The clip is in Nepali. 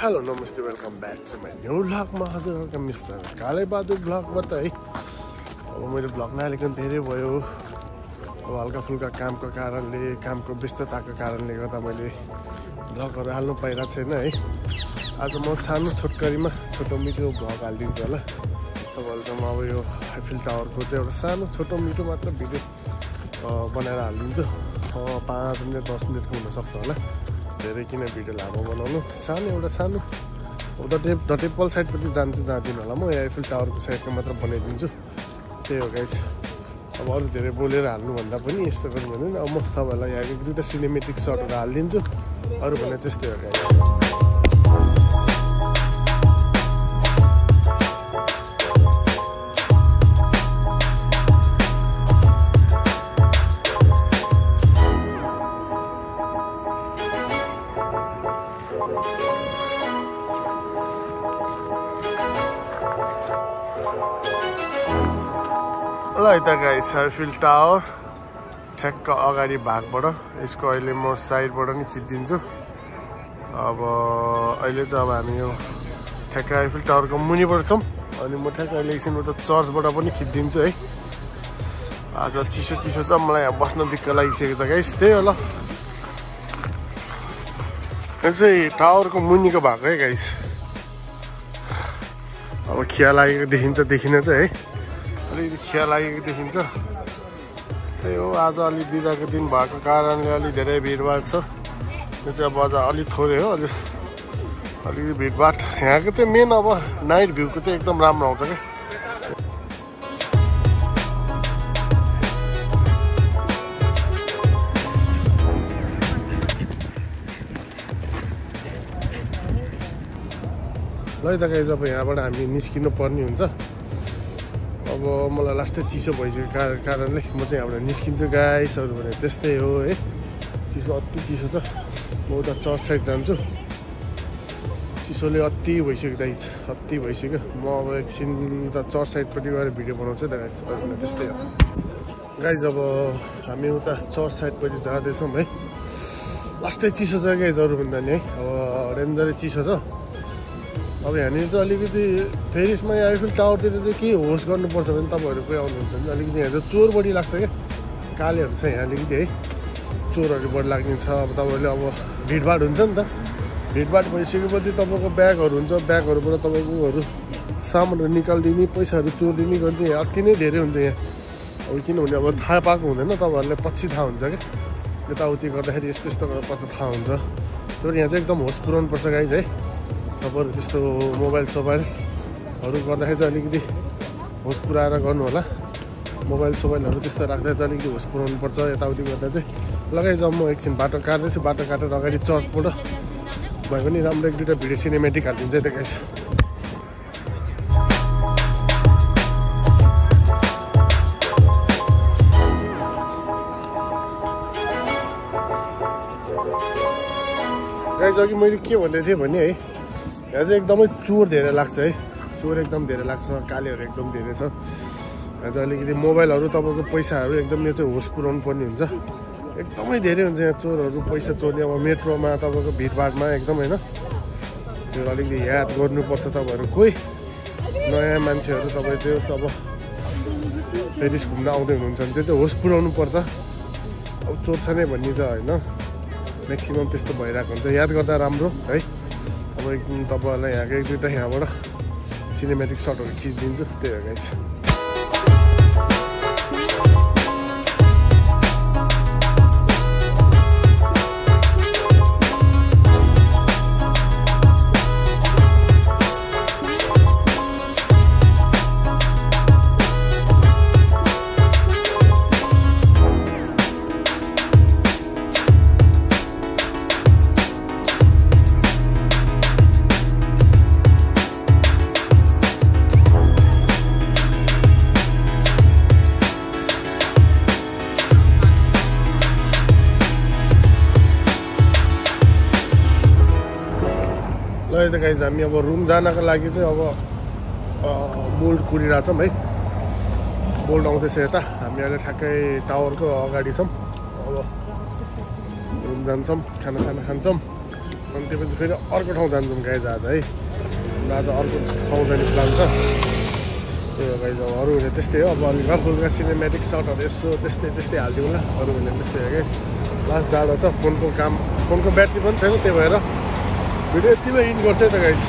हेलो नमस्ते welcome back to my new भ्लगमा हजुरहरूको मिस्टर कालेबहादुर भ्लगबाट है। अब मैले भ्लग नहालेको धेरै भयो। अब हल्का फुल्का कामको कारणले कामको व्यस्तताको कारणले गर्दा मैले भ्लगहरू हाल्नु पाइरहेको छैन है। आज म सानो छोटकरीमा छोटो मिठो भ्लग हालिदिन्छु होला तपाईँहरूसँग। अब यो आइफिल टावरको चाहिँ एउटा सानो छोटो मिठो मात्र भिडियो बनाएर हालिदिन्छु। 5 मिनट 10 मिनटको हुनसक्छ होला, धेरै किन भिडियो लामो बनाउनु। एउटा सानो टेम्पल साइडपट्टि जाँदिनँ होला, म आइफिल टावरको साइडमा मात्र बनाइदिन्छु। त्यही हो गाइस। अब अरू धेरै बोलेर हाल्नुभन्दा पनि यस्तो गर्नु भने अब म तपाईँहरूलाई यहाँको 2टा सिनेमेटिक सटहरू हालिदिन्छु। अरू भने त्यस्तै हो गाइस। ल है त गाइस, आइफिल टावर ठ्याक्क अगाडि भागबाट यसको अहिले म साइडबाट नि खिचिदिन्छु। अब अहिले चाहिँ अब हामी यो ठ्याक्क आइफिल टावरको मुनिबाट छौँ अनि म ठ्याक्क अहिले एकछिनबाट चर्चबाट पनि खिचिदिन्छु है। आज चिसो छ, मलाई यहाँ बस्न दिक्क लागिसकेको छ गाइस। त्यही हो ल, यो चाहिँ टावरको मुनिको भाग है गाइस। अब खिया लागेको देखिन चाहिँ है, अलिकति खिया लागेको देखिन्छ। त्यही हो, आज अलि बिदाको दिन भएको कारणले अलि धेरै भिडभाड छ। यो चाहिँ अब अझ अलि थोरै हो, अलिकति भिडभाड। यहाँको चाहिँ मेन अब नाइट भ्यूको चाहिँ एकदम राम्रो आउँछ क्या। ल है त गाइस, अब यहाँबाट हामी निस्किनु पर्ने हुन्छ। अब मलाई लास्टै चिसो भइसकेको कारणले म चाहिँ यहाँबाट निस्किन्छु गाइसहरू भने त्यस्तै हो है। चिसो अति चिसो छ। म उता चर्च साइड जान्छु। चिसोले अति भइसक्यो। म अब एकछिन उता चर्च साइडपट्टि गएर भिडियो बनाउँछु त गाइस। अरू भने त्यस्तै हो गाइस। अब हामी उता चर्च साइडपट्टि जाँदैछौँ है। लास्टै चिसो छ गाइसहरू भन्दा नि है। अब डेन्जरै चिसो छ। अब यहाँनिर चाहिँ अलिकति पेरिसमा आइफिल टावरतिर चाहिँ के होस्ट गर्नुपर्छ भने तपाईँहरू कोही आउनुहुन्छ भने अलिकति यहाँ चाहिँ चोर बढी लाग्छ क्या। कालेहरू छ यहाँ अलिकति है, चोरहरू बढी लाग्ने छ। अब तपाईँहरूले अब भिडभाड हुन्छ नि त। भिडभाड भइसकेपछि तपाईँको ब्यागहरू हुन्छ, ब्यागहरूबाट तपाईँकोहरू सामानहरू निकालिदिने, पैसाहरू चोरिदिने गर्छ। यहाँ अति नै धेरै हुन्छ यहाँ। अब किनभने अब थाहा पाएको हुँदैन, तपाईँहरूलाई पछि थाहा हुन्छ क्या। यताउति गर्दाखेरि यस्तो गरेर पछि थाहा हुन्छ। तर यहाँ चाहिँ एकदम होस पुऱ्याउनु पर्छ गाइस है। तपाईँहरू त्यस्तो मोबाइलहरू गर्दाखेरि चाहिँ अलिकति होस पुऱ्याएर गर्नु होला। मोबाइलहरू त्यस्तो राख्दा चाहिँ अलिकति होस पुऱ्याउनु पर्छ। यताउति गर्दा चाहिँ लगाइ जाउँ। म एकछिन बाटो काट्दैछु। बाटो काटेर अगाडि चर्चबाट भयो भने राम्रो 1-2टा भिडियो सिनेमेटिक हालिदिन्छ है त गाइस। गाइस अघि मैले के भन्दै थिएँ भने है, यहाँ चाहिँ एकदमै चोर धेरै लाग्छ है। चोर एकदम धेरै लाग्छ, कालेहरू एकदम धेरै छ। यहाँ चाहिँ अलिकति मोबाइलहरू तपाईँको पैसाहरू एकदम यो चाहिँ होस पुऱ्याउनु पर्ने हुन्छ। एकदमै धेरै हुन्छ यहाँ चोरहरू, पैसा चोर्ने। अब मेट्रोमा तपाईँको भिडभाडमा एकदम होइन, त्यो अलिकति याद गर्नुपर्छ। तपाईँहरू कोही नयाँ मान्छेहरू तपाईँ त्यो अब पेरिस घुम्न आउँदै हुनुहुन्छ भने त्यो चाहिँ होस पुऱ्याउनु पर्छ। अब चोर छ नै भन्ने त होइन, म्याक्सिमम् त्यस्तो भइरहेको हुन्छ। याद गर्दा राम्रो है। अब एकदम तपाईँहरूलाई यहाँको 1-2टा यहाँबाट सिनेमेटिक सटहरू खिचिदिन्छु। त्यही हो गाइस। ल त गाइस, हामी अब रुम जानको लागि चाहिँ अब बोल्ट कुरिरहेको छौँ है। बोल्ट आउँदैछ यता। हामी अहिले ठ्याक्कै टावरको अगाडि छौँ। अब रुम जान्छौँ, खानासाना खान्छौँ। अनि त्यसपछि फेरि अर्को ठाउँ जान्छौँ गाइज आज है। आज अर्को ठाउँ जाने प्लान छ। त्यही हो गाइज, अब अरू भने त्यस्तै हो। अब अलिक हल्का सिनेमेटिक सटहरू यसो त्यस्तै हालिदिउँ होला। अरू भने त्यस्तै हो गाइज। लास्ट जाडो छ, फोनको ब्याट्री पनि छैन, त्यही भएर भिडियो यतिमै इन्ड गर्छ है त गाइज।